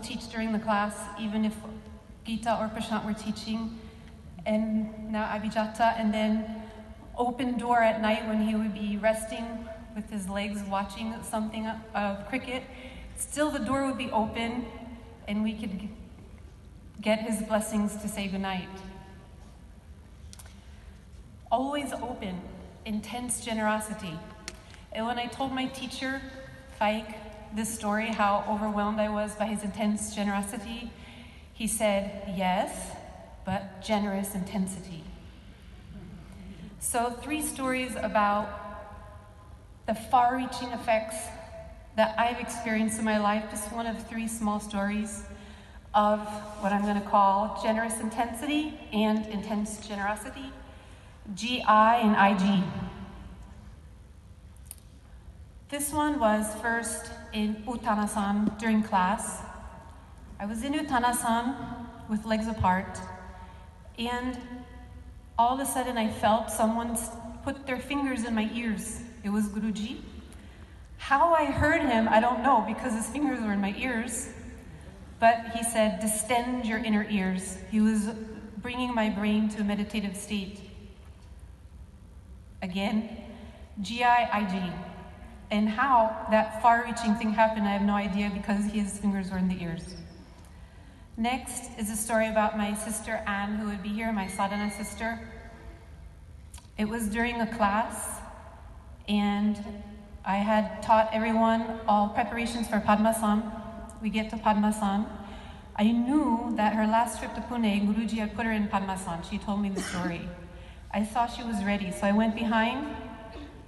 teach during the class, even if Gita or Prashant were teaching, and now Abhijata, and then open door at night when he would be resting with his legs watching something of cricket. Still the door would be open and we could get his blessings to say goodnight. Always open, intense generosity. And when I told my teacher, Faik, this story, how overwhelmed I was by his intense generosity, he said, yes, but generous intensity. So 3 stories about the far-reaching effects that I've experienced in my life, just one of 3 small stories of what I'm going to call generous intensity and intense generosity, GI and IG. This one was first in Uttanasan during class. I was in Uttanasan with legs apart, and all of a sudden I felt someone put their fingers in my ears. It was Guruji. How I heard him, I don't know, because his fingers were in my ears, but he said, distend your inner ears. He was bringing my brain to a meditative state. Again, GI, IG. And how that far-reaching thing happened, I have no idea, because his fingers were in the ears. Next is a story about my sister Anne, who would be here, my sadhana sister. It was during a class, and I had taught everyone all preparations for Padmasam. We get to Padmasam. I knew that her last trip to Pune, Guruji had put her in Padmasam. She told me the story. I saw she was ready, so I went behind,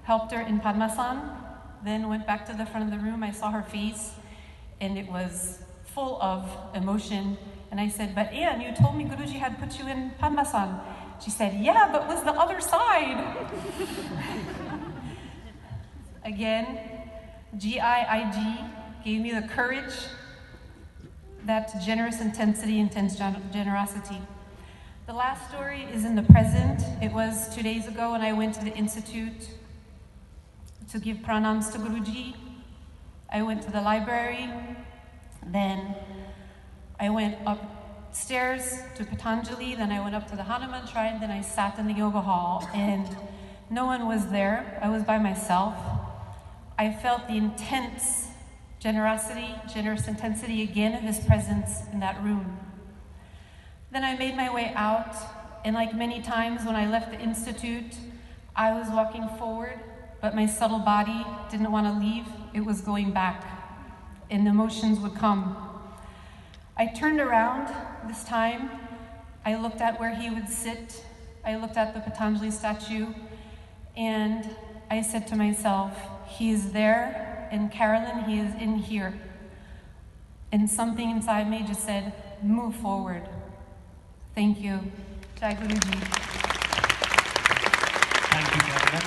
helped her in Padmasam, then went back to the front of the room. I saw her face, and it was full of emotion. And I said, but Anne, you told me Guruji had put you in Padmasam. She said, yeah, but it was the other side. Again, GIIG gave me the courage, that generous intensity, intense generosity. The last story is in the present. It was 2 days ago when I went to the Institute to give pranams to Guruji. I went to the library, then I went upstairs to Patanjali, then I went up to the Hanuman shrine, then I sat in the yoga hall, and no one was there. I was by myself. I felt the intense generosity, generous intensity again of his presence in that room. Then I made my way out, and like many times when I left the Institute, I was walking forward, but my subtle body didn't want to leave. It was going back, and emotions would come. I turned around this time. I looked at where he would sit. I looked at the Patanjali statue, and I said to myself, he is there, and Carolyn, he is in here. And something inside me just said, move forward. Thank you. Jai Guruji. Thank you, Carolyn.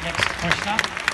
Next, Krishna.